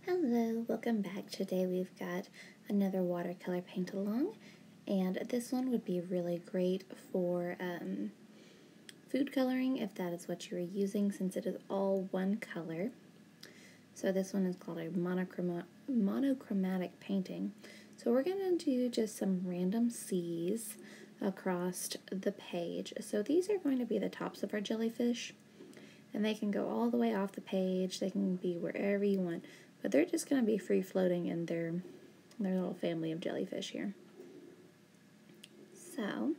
Hello, welcome back. Today we've got another watercolor paint along, and this one would be really great for food coloring if that is what you are using, since it is all one color. So this one is called a monochromatic painting. So we're going to do just some random C's across the page. So these are going to be the tops of our jellyfish, and they can go all the way off the page. They can be wherever you want. But they're just going to be free floating in their little family of jellyfish here. So,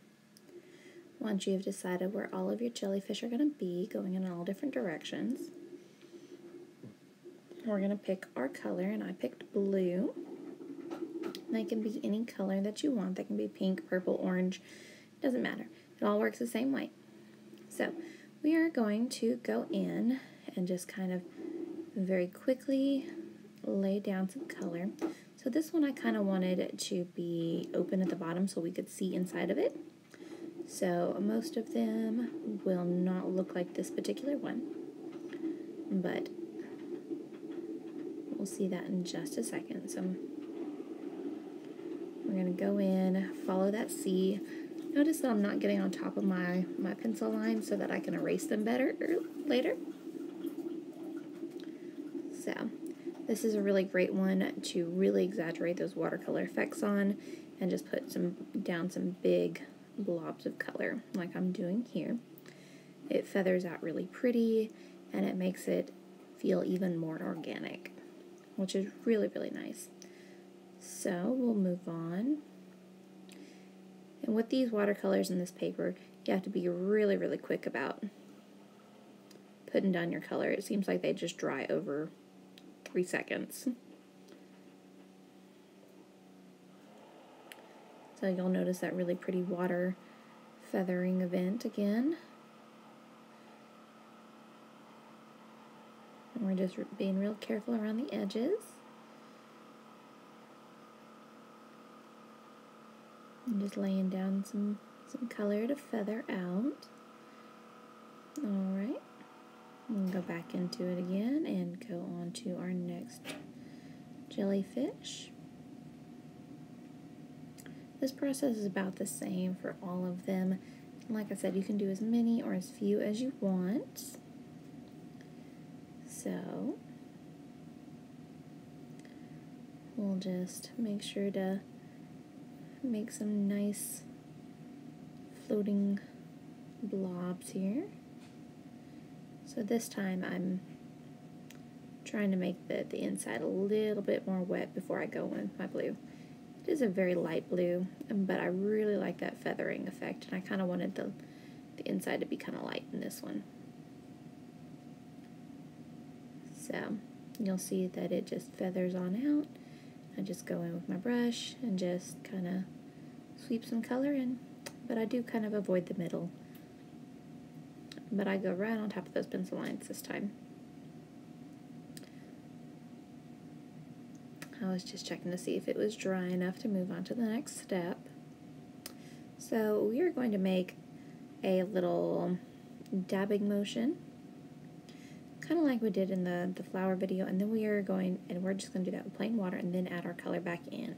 once you've decided where all of your jellyfish are going to be, going in all different directions, we're going to pick our color, and I picked blue. They can be any color that you want. They can be pink, purple, orange. It doesn't matter. It all works the same way. So, we are going to go in and just kind of very quickly lay down some color. So this one I kind of wanted it to be open at the bottom so we could see inside of it. So most of them will not look like this particular one, but we'll see that in just a second. So we're going to go in, follow that C. Notice that I'm not getting on top of my pencil line so that I can erase them better later. So this is a really great one to really exaggerate those watercolor effects on and just put down some big blobs of color like I'm doing here. It feathers out really pretty and it makes it feel even more organic, which is really, really nice. So we'll move on. And with these watercolors in this paper, you have to be really, really quick about putting down your color. It seems like they just dry over 3 seconds. So you'll notice that really pretty water feathering event again. And we're just being real careful around the edges. And just laying down some color to feather out. Alright. We'll go back into it again and go on to our next jellyfish. This process is about the same for all of them. Like I said, you can do as many or as few as you want. So we'll just make sure to make some nice floating blobs here. So this time I'm trying to make the inside a little bit more wet before I go in with my blue. It is a very light blue, but I really like that feathering effect, and I kind of wanted the inside to be kind of light in this one. So you'll see that it just feathers on out. I just go in with my brush and just kind of sweep some color in, but I do kind of avoid the middle. But I go right on top of those pencil lines this time. I was just checking to see if it was dry enough to move on to the next step. So we are going to make a little dabbing motion, kind of like we did in the flower video, and then we're just going to do that with plain water and then add our color back in.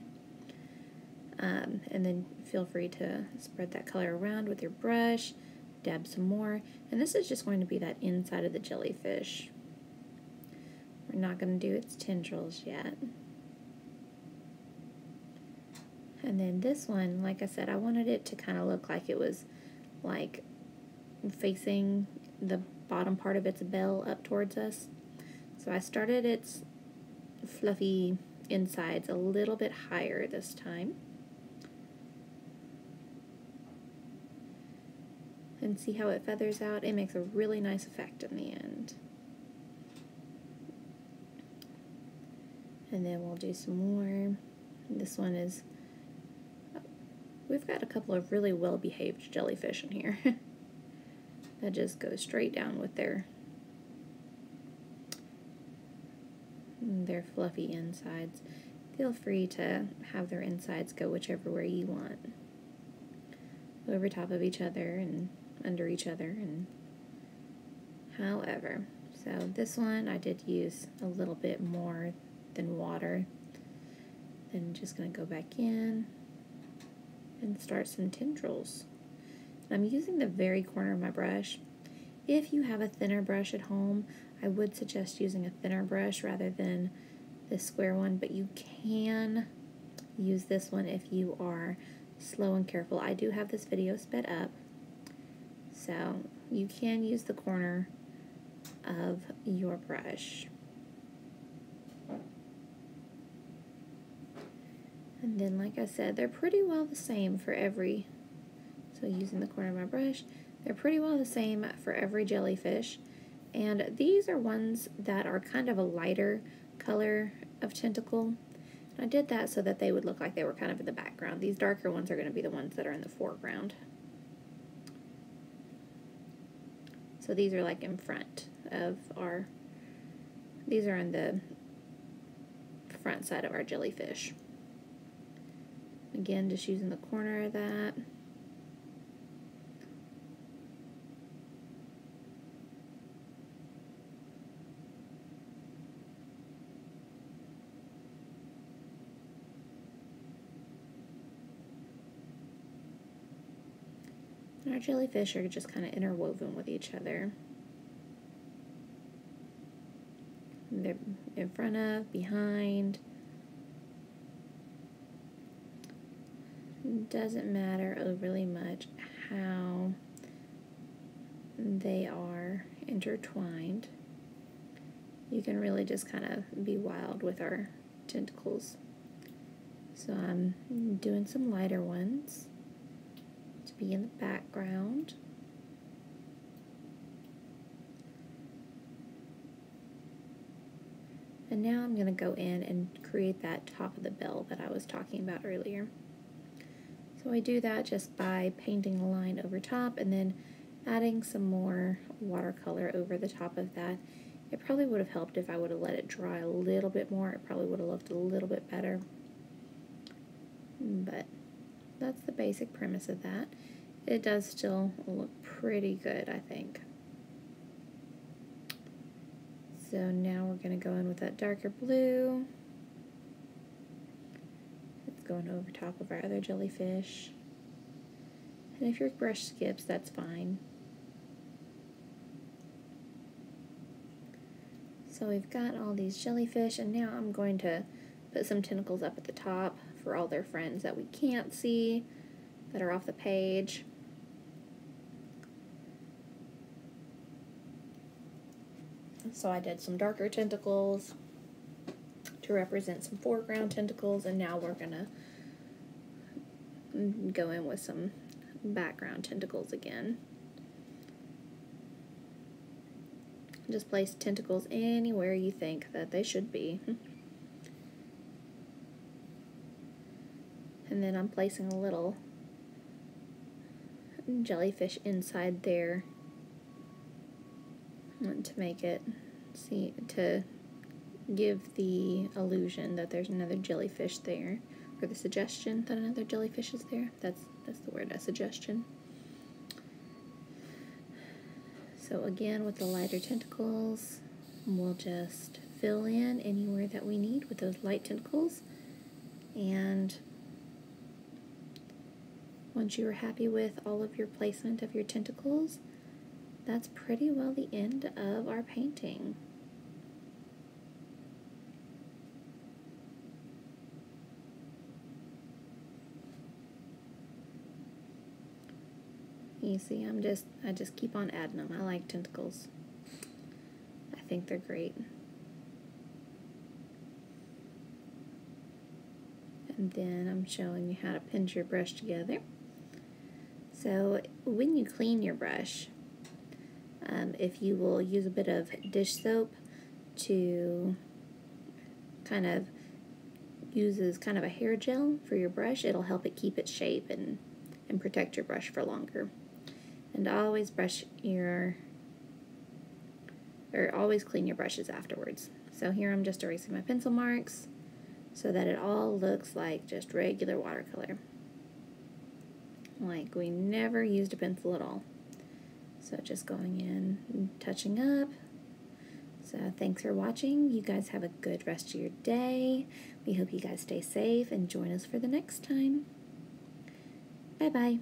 And then feel free to spread that color around with your brush, dab some more, and this is just going to be that inside of the jellyfish. We're not going to do its tendrils yet. And then this one, like I said, I wanted it to kind of look like it was like facing the bottom part of its bell up towards us. So I started its fluffy insides a little bit higher this time. And see how it feathers out? It makes a really nice effect in the end. And then we'll do some more. This one is, we've got a couple of really well-behaved jellyfish in here that just go straight down with their fluffy insides. Feel free to have their insides go whichever way you want. Over top of each other and under each other and however. So this one I did use a little bit more then water. Then just going to go back in and start some tendrils. I'm using the very corner of my brush. If you have a thinner brush at home, I would suggest using a thinner brush rather than this square one, but you can use this one if you are slow and careful. I do have this video sped up, so you can use the corner of your brush. And then, like I said, they're pretty well the same for every, so using the corner of my brush, they're pretty well the same for every jellyfish. And these are ones that are kind of a lighter color of tentacle. And I did that so that they would look like they were kind of in the background. These darker ones are going to be the ones that are in the foreground. So these are like in front of our, these are in the front side of our jellyfish. Again, just using the corner of that. And our jellyfish are just kind of interwoven with each other. They're in front of, behind. Doesn't matter overly much how they are intertwined. You can really just kind of be wild with our tentacles. So I'm doing some lighter ones to be in the background. And now I'm going to go in and create that top of the bell that I was talking about earlier. So I do that just by painting a line over top and then adding some more watercolor over the top of that. It probably would have helped if I would have let it dry a little bit more. It probably would have looked a little bit better. But that's the basic premise of that. It does still look pretty good, I think. So now we're going to go in with that darker blue. Going over top of our other jellyfish. And if your brush skips, that's fine. So we've got all these jellyfish, and now I'm going to put some tentacles up at the top for all their friends that we can't see, that are off the page. So I did some darker tentacles to represent some foreground tentacles, and now we're gonna go in with some background tentacles again. Just place tentacles anywhere you think that they should be. And then I'm placing a little jellyfish inside there to make it, to give the illusion that there's another jellyfish there, or the suggestion that another jellyfish is there. That's the word, a suggestion. So again, with the lighter tentacles, we'll just fill in anywhere that we need with those light tentacles. And once you are happy with all of your placement of your tentacles, that's pretty well the end of our painting. You see, I just keep on adding them. I like tentacles. I think they're great. And then I'm showing you how to pinch your brush together. So when you clean your brush, if you will use a bit of dish soap to kind of uses kind of a hair gel for your brush, it'll help it keep its shape and protect your brush for longer. And always always clean your brushes afterwards. So here I'm just erasing my pencil marks so that it all looks like just regular watercolor. Like we never used a pencil at all. So just going in and touching up So thanks for watching. You guys have a good rest of your day. We hope you guys stay safe and join us for the next time. Bye-bye.